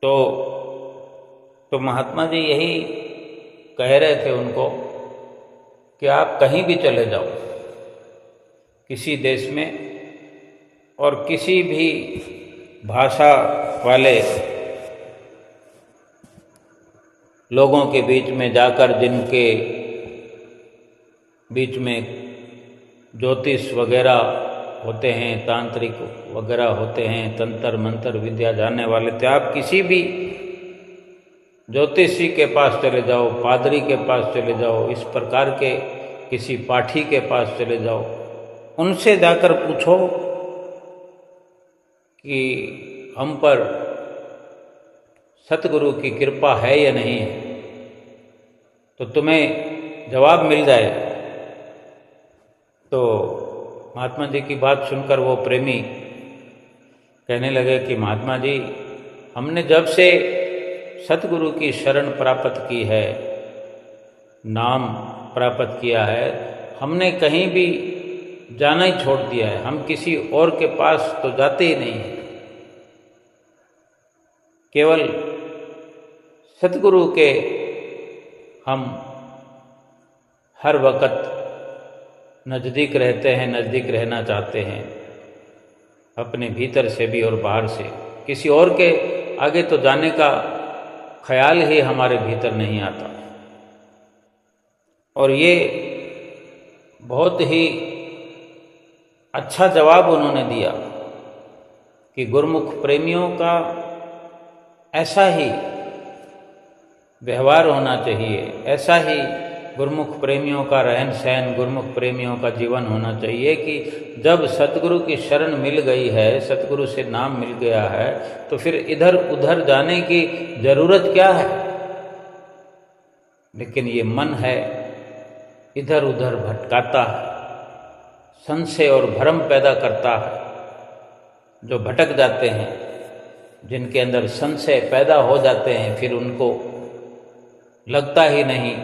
Speaker 2: तो महात्मा जी यही कह रहे थे उनको कि आप कहीं भी चले जाओ, किसी देश में और किसी भी भाषा वाले लोगों के बीच में जाकर, जिनके बीच में ज्योतिष वगैरह होते हैं, तांत्रिक वगैरह होते हैं, तंत्र मंत्र विद्या जानने वाले, तो आप किसी भी ज्योतिषी के पास चले जाओ, पादरी के पास चले जाओ, इस प्रकार के किसी पाठी के पास चले जाओ, उनसे जाकर पूछो कि हम पर सतगुरु की कृपा है या नहीं है, तो तुम्हें जवाब मिल जाए। तो महात्मा जी की बात सुनकर वो प्रेमी कहने लगे कि महात्मा जी, हमने जब से सतगुरु की शरण प्राप्त की है, नाम प्राप्त किया है, हमने कहीं भी जाना ही छोड़ दिया है। हम किसी और के पास तो जाते ही नहीं हैं, केवल सतगुरु के हम हर वक्त नज़दीक रहते हैं, नज़दीक रहना चाहते हैं, अपने भीतर से भी और बाहर से। किसी और के आगे तो जाने का ख्याल ही हमारे भीतर नहीं आता। और ये बहुत ही अच्छा जवाब उन्होंने दिया कि गुरुमुख प्रेमियों का ऐसा ही व्यवहार होना चाहिए, ऐसा ही गुरुमुख प्रेमियों का रहन सहन, गुरुमुख प्रेमियों का जीवन होना चाहिए कि जब सतगुरु की शरण मिल गई है, सतगुरु से नाम मिल गया है, तो फिर इधर उधर जाने की जरूरत क्या है। लेकिन ये मन है इधर उधर भटकाता है, संशय और भ्रम पैदा करता है। जो भटक जाते हैं, जिनके अंदर संशय पैदा हो जाते हैं, फिर उनको लगता ही नहीं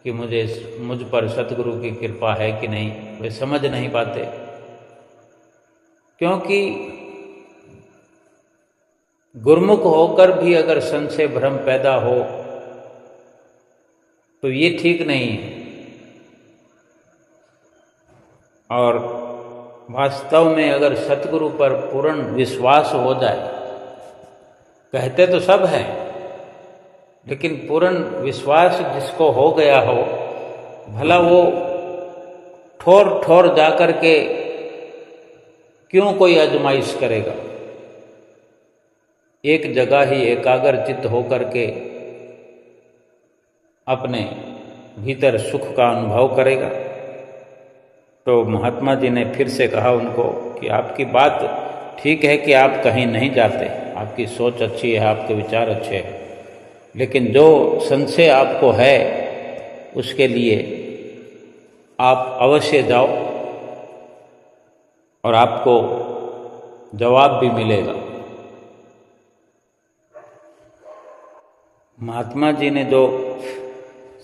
Speaker 2: कि मुझ पर सतगुरु की कृपा है कि नहीं, वे समझ नहीं पाते। क्योंकि गुरुमुख होकर भी अगर संशय भ्रम पैदा हो तो ये ठीक नहीं है। और वास्तव में अगर सतगुरु पर पूर्ण विश्वास हो जाए, कहते तो सब हैं, लेकिन पूर्ण विश्वास जिसको हो गया हो, भला वो ठोर ठोर जाकर के क्यों कोई आजमाइश करेगा। एक जगह ही एकाग्र चित्त होकर के अपने भीतर सुख का अनुभव करेगा। तो महात्मा जी ने फिर से कहा उनको कि आपकी बात ठीक है कि आप कहीं नहीं जाते, आपकी सोच अच्छी है, आपके विचार अच्छे हैं, लेकिन जो संशय आपको है उसके लिए आप अवश्य जाओ और आपको जवाब भी मिलेगा। महात्मा जी ने जो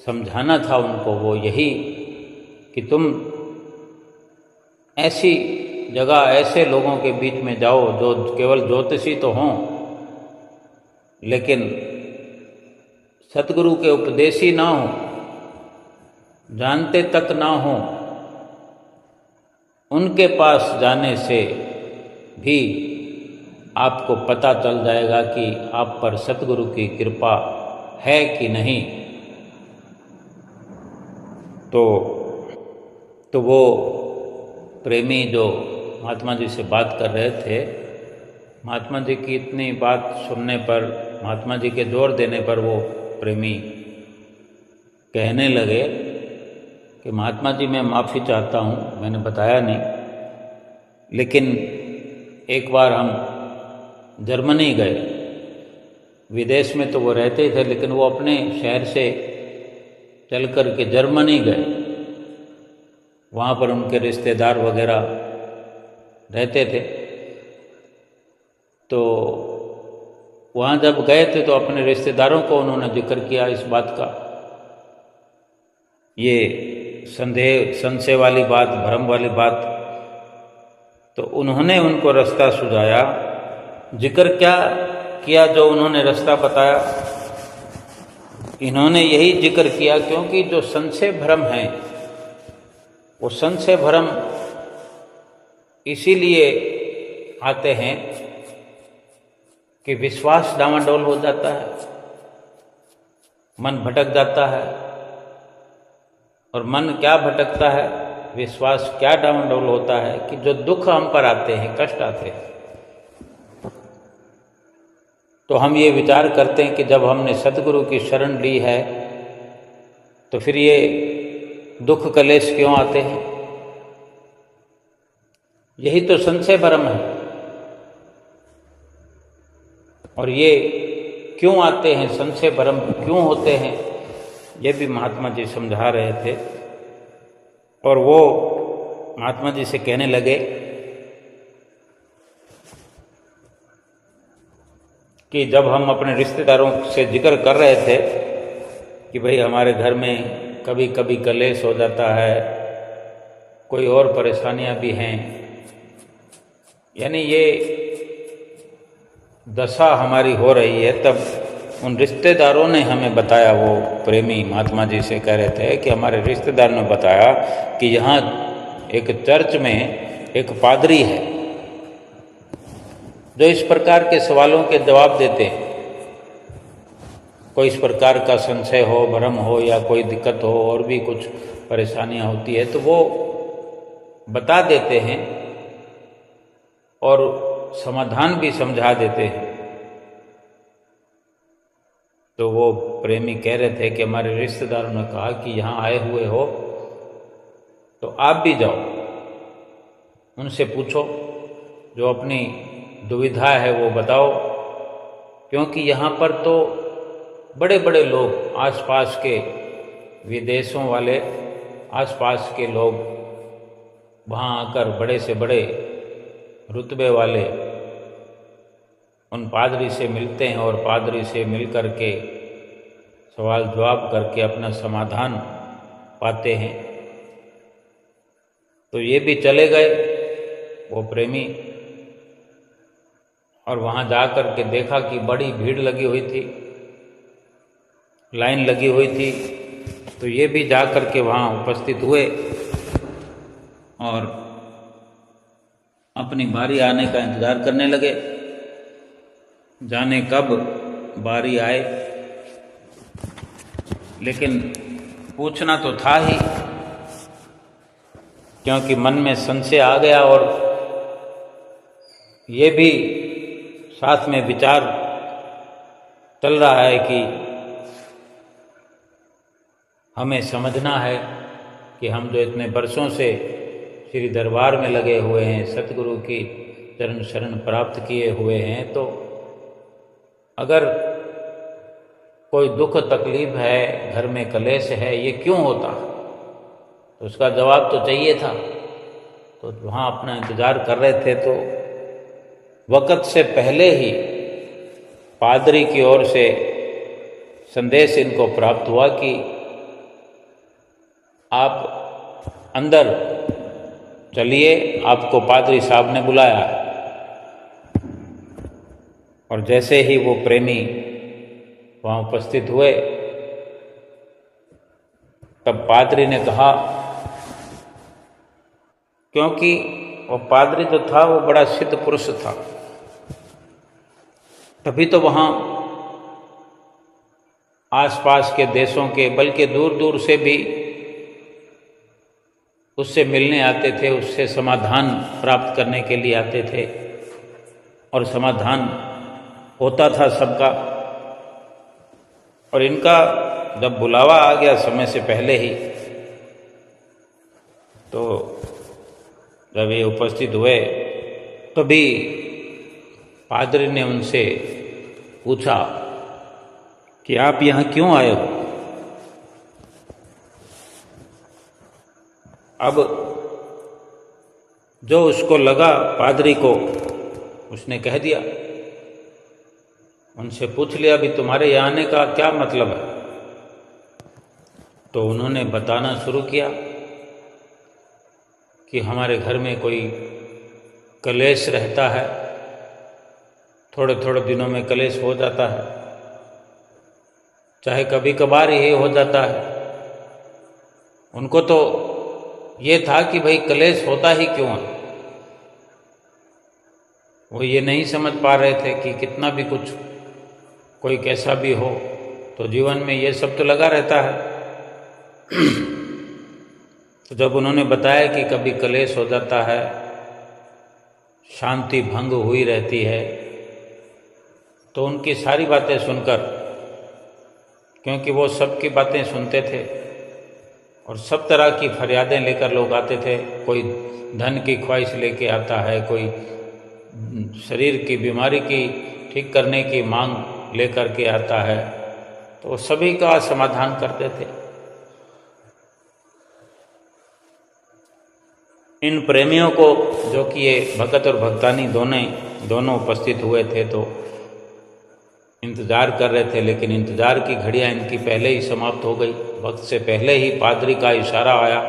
Speaker 2: समझाना था उनको वो यही कि तुम ऐसी जगह, ऐसे लोगों के बीच में जाओ जो केवल ज्योतिषी तो हों, लेकिन सतगुरु के उपदेशी ना हो, जानते तक ना हो। उनके पास जाने से भी आपको पता चल जाएगा कि आप पर सतगुरु की कृपा है कि नहीं। तो वो प्रेमी जो महात्मा जी से बात कर रहे थे, महात्मा जी की इतनी बात सुनने पर, महात्मा जी के जोर देने पर वो प्रेमी कहने लगे कि महात्मा जी मैं माफ़ी चाहता हूँ, मैंने बताया नहीं, लेकिन एक बार हम जर्मनी गए, विदेश में तो वो रहते ही थे, लेकिन वो अपने शहर से चल कर के जर्मनी गए। वहाँ पर उनके रिश्तेदार वगैरह रहते थे, तो वहाँ जब गए थे तो अपने रिश्तेदारों को उन्होंने जिक्र किया इस बात का, ये संशय वाली बात, भ्रम वाली बात। तो उन्होंने उनको रास्ता सुझाया। जिक्र क्या किया जो उन्होंने रास्ता बताया? इन्होंने यही जिक्र किया क्योंकि जो संशय भ्रम है, वो संशय भ्रम इसीलिए आते हैं कि विश्वास डामाडोल हो जाता है, मन भटक जाता है। और मन क्या भटकता है, विश्वास क्या डामाडोल होता है कि जो दुख हम पर आते हैं, कष्ट आते हैं, तो हम ये विचार करते हैं कि जब हमने सतगुरु की शरण ली है तो फिर ये दुख कलेश क्यों आते हैं। यही तो संशय भ्रम है। और ये क्यों आते हैं, संशय भ्रम क्यों होते हैं, ये भी महात्मा जी समझा रहे थे। और वो महात्मा जी से कहने लगे कि जब हम अपने रिश्तेदारों से जिक्र कर रहे थे कि भाई हमारे घर में कभी कभी कलेश हो जाता है, कोई और परेशानियां भी हैं, यानी ये दशा हमारी हो रही है, तब उन रिश्तेदारों ने हमें बताया, वो प्रेमी महात्मा जी से कह रहे थे कि हमारे रिश्तेदार ने बताया कि यहाँ एक चर्च में एक पादरी है जो इस प्रकार के सवालों के जवाब देते हैं। कोई इस प्रकार का संशय हो, भ्रम हो या कोई दिक्कत हो और भी कुछ परेशानियां होती है तो वो बता देते हैं और समाधान भी समझा देते हैं। तो वो प्रेमी कह रहे थे कि हमारे रिश्तेदारों ने कहा कि यहाँ आए हुए हो तो आप भी जाओ, उनसे पूछो, जो अपनी दुविधा है वो बताओ, क्योंकि यहाँ पर तो बड़े बड़े लोग, आसपास के विदेशों वाले, आसपास के लोग वहाँ आकर बड़े से बड़े रुतबे वाले उन पादरी से मिलते हैं और पादरी से मिल कर के सवाल जवाब करके अपना समाधान पाते हैं। तो ये भी चले गए वो प्रेमी, और वहाँ जा कर के देखा कि बड़ी भीड़ लगी हुई थी, लाइन लगी हुई थी। तो ये भी जा कर के वहाँ उपस्थित हुए और अपनी बारी आने का इंतज़ार करने लगे। जाने कब बारी आए, लेकिन पूछना तो था ही, क्योंकि मन में संशय आ गया और ये भी साथ में विचार चल रहा है कि हमें समझना है कि हम जो इतने वर्षों से श्री दरबार में लगे हुए हैं, सतगुरु की चरण शरण प्राप्त किए हुए हैं, तो अगर कोई दुख तकलीफ है, घर में कलेश है, ये क्यों होता, तो उसका जवाब तो चाहिए था। तो वहाँ अपना इंतज़ार कर रहे थे तो वक़्त से पहले ही पादरी की ओर से संदेश इनको प्राप्त हुआ कि आप अंदर चलिए, आपको पादरी साहब ने बुलाया। और जैसे ही वो प्रेमी वहाँ उपस्थित हुए, तब पादरी ने कहा, क्योंकि वो पादरी जो था वो बड़ा सिद्ध पुरुष था, तभी तो वहाँ आसपास के देशों के, बल्कि दूर दूर से भी उससे मिलने आते थे, उससे समाधान प्राप्त करने के लिए आते थे। और समाधान होता था सबका। और इनका जब बुलावा आ गया समय से पहले ही, तो जब ये उपस्थित हुए तो भी पादरी ने उनसे पूछा कि आप यहाँ क्यों आए हो। अब जो उसको लगा पादरी को, उसने कह दिया, उनसे पूछ लिया भी तुम्हारे यहाँ आने का क्या मतलब है। तो उन्होंने बताना शुरू किया कि हमारे घर में कोई कलेश रहता है, थोड़े थोड़े दिनों में कलेश हो जाता है, चाहे कभी कभार ही हो जाता है। उनको तो ये था कि भाई कलेश होता ही क्यों है। वो ये नहीं समझ पा रहे थे कि कितना भी कुछ कोई कैसा भी हो तो जीवन में ये सब तो लगा रहता है। तो जब उन्होंने बताया कि कभी कलेश हो जाता है, शांति भंग हुई रहती है, तो उनकी सारी बातें सुनकर, क्योंकि वो सबकी बातें सुनते थे और सब तरह की फरियादें लेकर लोग आते थे, कोई धन की ख्वाहिश लेके आता है, कोई शरीर की बीमारी की ठीक करने की मांग लेकर के आता है, तो वो सभी का समाधान करते थे। इन प्रेमियों को, जो कि ये भगत और भक्तानी दोनों उपस्थित हुए थे, तो इंतज़ार कर रहे थे, लेकिन इंतज़ार की घड़ियाँ इनकी पहले ही समाप्त हो गई। वक्त से पहले ही पादरी का इशारा आया,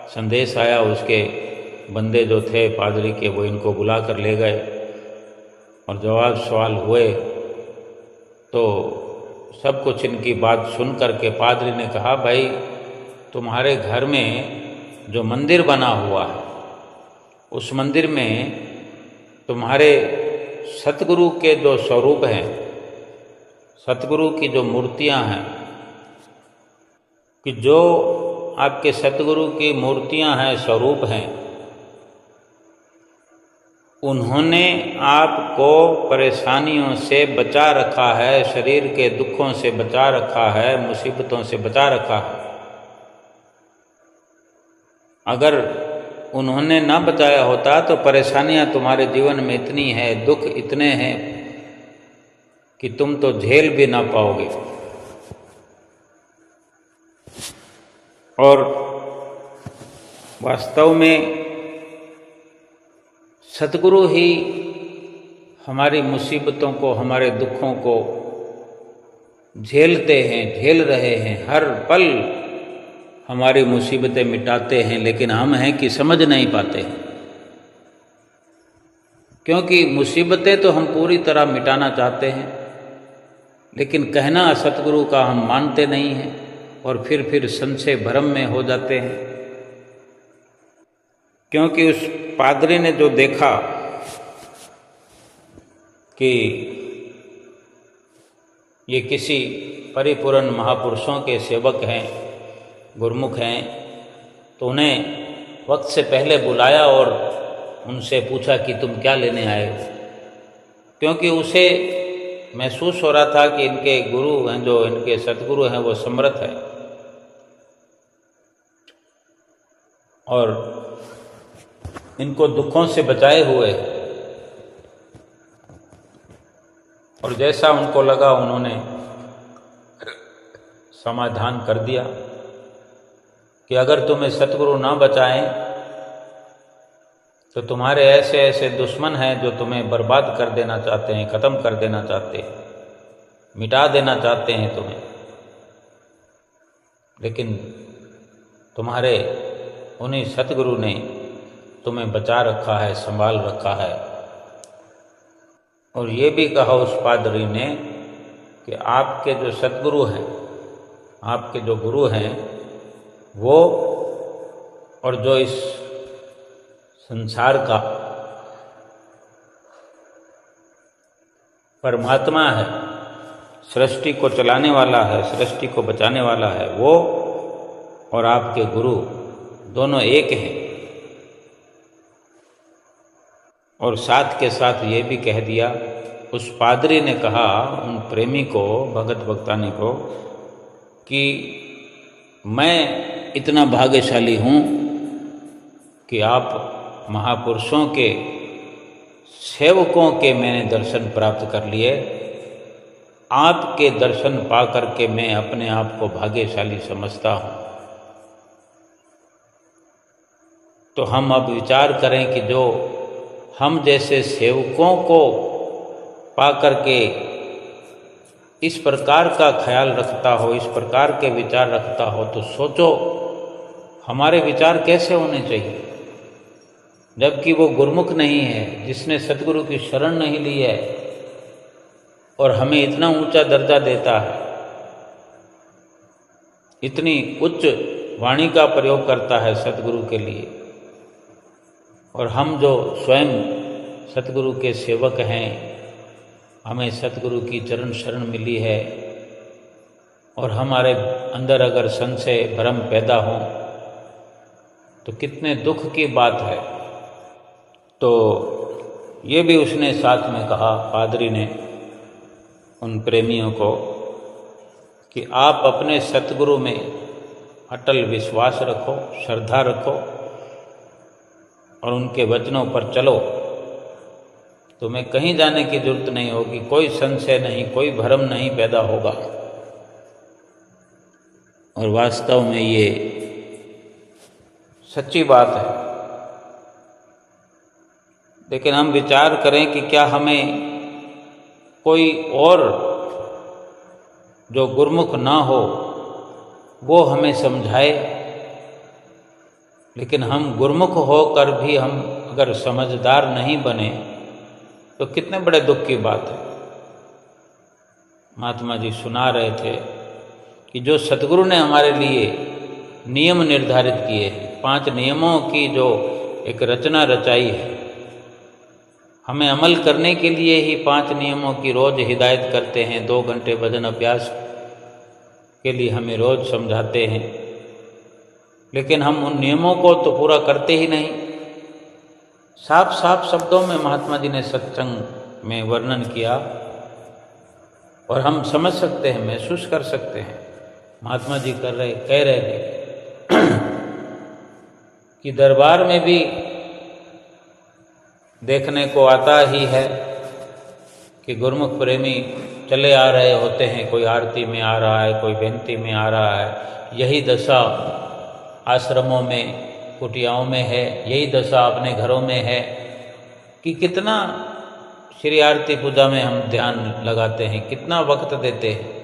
Speaker 2: संदेश आया, उसके बंदे जो थे पादरी के, वो इनको बुला कर ले गए और जवाब सवाल हुए। तो सब कुछ इनकी बात सुन कर के पादरी ने कहा, भाई तुम्हारे घर में जो मंदिर बना हुआ है, उस मंदिर में तुम्हारे सतगुरु के जो स्वरूप हैं, सतगुरु की जो मूर्तियां हैं, कि जो आपके सतगुरु की मूर्तियां हैं, स्वरूप हैं, उन्होंने आपको परेशानियों से बचा रखा है, शरीर के दुखों से बचा रखा है, मुसीबतों से बचा रखा है। अगर उन्होंने ना बचाया होता तो परेशानियां तुम्हारे जीवन में इतनी है, दुख इतने हैं कि तुम तो झेल भी ना पाओगे। और वास्तव में सतगुरु ही हमारी मुसीबतों को, हमारे दुखों को झेलते हैं, झेल रहे हैं, हर पल हमारी मुसीबतें मिटाते हैं, लेकिन हम हैं कि समझ नहीं पाते हैं। क्योंकि मुसीबतें तो हम पूरी तरह मिटाना चाहते हैं, लेकिन कहना सतगुरु का हम मानते नहीं हैं और फिर संशय भ्रम में हो जाते हैं। क्योंकि उस पादरी ने जो देखा कि ये किसी परिपूर्ण महापुरुषों के सेवक हैं, गुरमुख हैं, तो उन्हें वक्त से पहले बुलाया और उनसे पूछा कि तुम क्या लेने आए हो। क्योंकि उसे महसूस हो रहा था कि इनके गुरु हैं, जो इनके सतगुरु हैं, वो समर्थ है और इनको दुखों से बचाए हुए। और जैसा उनको लगा उन्होंने समाधान कर दिया कि अगर तुम्हें सतगुरु ना बचाएं तो तुम्हारे ऐसे ऐसे दुश्मन हैं जो तुम्हें बर्बाद कर देना चाहते हैं, ख़त्म कर देना चाहते हैं, मिटा देना चाहते हैं तुम्हें, लेकिन तुम्हारे उन्हीं सतगुरु ने तुम्हें बचा रखा है, संभाल रखा है। और ये भी कहा उस पादरी ने कि आपके जो सतगुरु हैं, आपके जो गुरु हैं, वो और जो इस संसार का परमात्मा है, सृष्टि को चलाने वाला है, सृष्टि को बचाने वाला है, वो और आपके गुरु दोनों एक हैं। और साथ के साथ ये भी कह दिया, उस पादरी ने कहा उन प्रेमी को, भगत भक्तानी को, कि मैं इतना भाग्यशाली हूँ कि आप महापुरुषों के सेवकों के मैंने दर्शन प्राप्त कर लिए। आपके दर्शन पा करके मैं अपने आप को भाग्यशाली समझता हूँ। तो हम अब विचार करें कि जो हम जैसे सेवकों को पा करके इस प्रकार का ख्याल रखता हो, इस प्रकार के विचार रखता हो, तो सोचो हमारे विचार कैसे होने चाहिए। जबकि वो गुरुमुख नहीं है, जिसने सद्गुरु की शरण नहीं ली है और हमें इतना ऊंचा दर्जा देता है, इतनी उच्च वाणी का प्रयोग करता है सद्गुरु के लिए, और हम जो स्वयं सद्गुरु के सेवक हैं, हमें सद्गुरु की चरण शरण मिली है, और हमारे अंदर अगर संशय भ्रम पैदा हो तो कितने दुख की बात है। तो ये भी उसने साथ में कहा, पादरी ने उन प्रेमियों को, कि आप अपने सतगुरु में अटल विश्वास रखो, श्रद्धा रखो और उनके वचनों पर चलो। तुम्हें कहीं जाने की जरूरत नहीं होगी, कोई संशय नहीं, कोई भ्रम नहीं पैदा होगा। और वास्तव में ये सच्ची बात है। लेकिन हम विचार करें कि क्या हमें कोई और जो गुरुमुख ना हो वो हमें समझाए, लेकिन हम गुरुमुख होकर भी हम अगर समझदार नहीं बने तो कितने बड़े दुख की बात है। महात्मा जी सुना रहे थे कि जो सद्गुरु ने हमारे लिए नियम निर्धारित किए हैं, 5 नियमों की जो एक रचना रचाई है, हमें अमल करने के लिए ही 5 नियमों की रोज़ हिदायत करते हैं। 2 घंटे भजन अभ्यास के लिए हमें रोज़ समझाते हैं, लेकिन हम उन नियमों को तो पूरा करते ही नहीं। साफ साफ शब्दों में महात्मा जी ने सत्संग में वर्णन किया और हम समझ सकते हैं, महसूस कर सकते हैं। महात्मा जी कह रहे थे कि दरबार में भी देखने को आता ही है कि गुरुमुख प्रेमी चले आ रहे होते हैं, कोई आरती में आ रहा है, कोई बेनती में आ रहा है। यही दशा आश्रमों में, कुटियाओं में है, यही दशा अपने घरों में है कि कितना श्री आरती पूजा में हम ध्यान लगाते हैं, कितना वक्त देते हैं।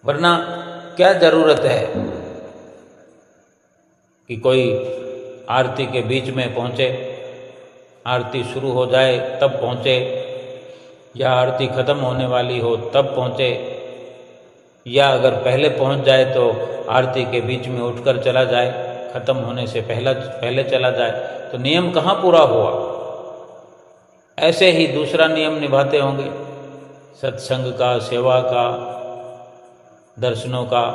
Speaker 2: वरना क्या ज़रूरत है कि कोई आरती के बीच में पहुँचे, आरती शुरू हो जाए तब पहुँचे, या आरती ख़त्म होने वाली हो तब पहुँचे, या अगर पहले पहुँच जाए तो आरती के बीच में उठकर चला जाए, ख़त्म होने से पहले चला जाए, तो नियम कहाँ पूरा हुआ। ऐसे ही दूसरा नियम निभाते होंगे, सत्संग का, सेवा का, दर्शनों का।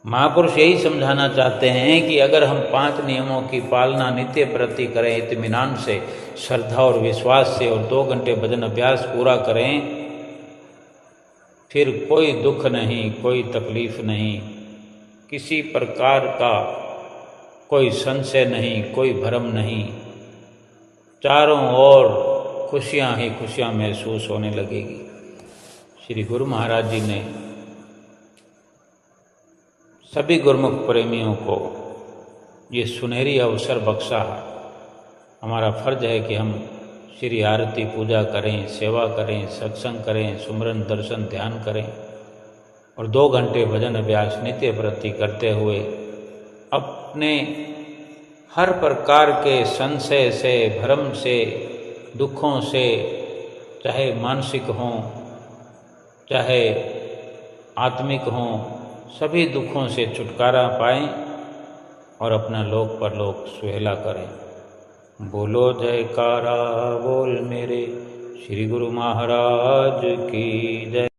Speaker 2: महापुरुष यही समझाना चाहते हैं कि अगर हम 5 नियमों की पालना नित्य प्रति करें, इत्मीनान से, श्रद्धा और विश्वास से, और 2 घंटे भजन अभ्यास पूरा करें, फिर कोई दुख नहीं, कोई तकलीफ नहीं, किसी प्रकार का कोई संशय नहीं, कोई भ्रम नहीं। चारों ओर खुशियाँ ही खुशियाँ महसूस होने लगेगी। श्री गुरु महाराज जी ने सभी गुरुमुख प्रेमियों को ये सुनहरी अवसर बख्शा है। हमारा फर्ज है कि हम श्री आरती पूजा करें, सेवा करें, सत्संग करें, सुमरन दर्शन ध्यान करें, और 2 घंटे भजन अभ्यास नित्य प्रति करते हुए अपने हर प्रकार के संशय से, भ्रम से, दुखों से, चाहे मानसिक हों चाहे आत्मिक हों, सभी दुखों से छुटकारा पाएं और अपना लोक परलोक सुहेला करें। बोलो जयकारा बोल मेरे श्री गुरु महाराज की जय।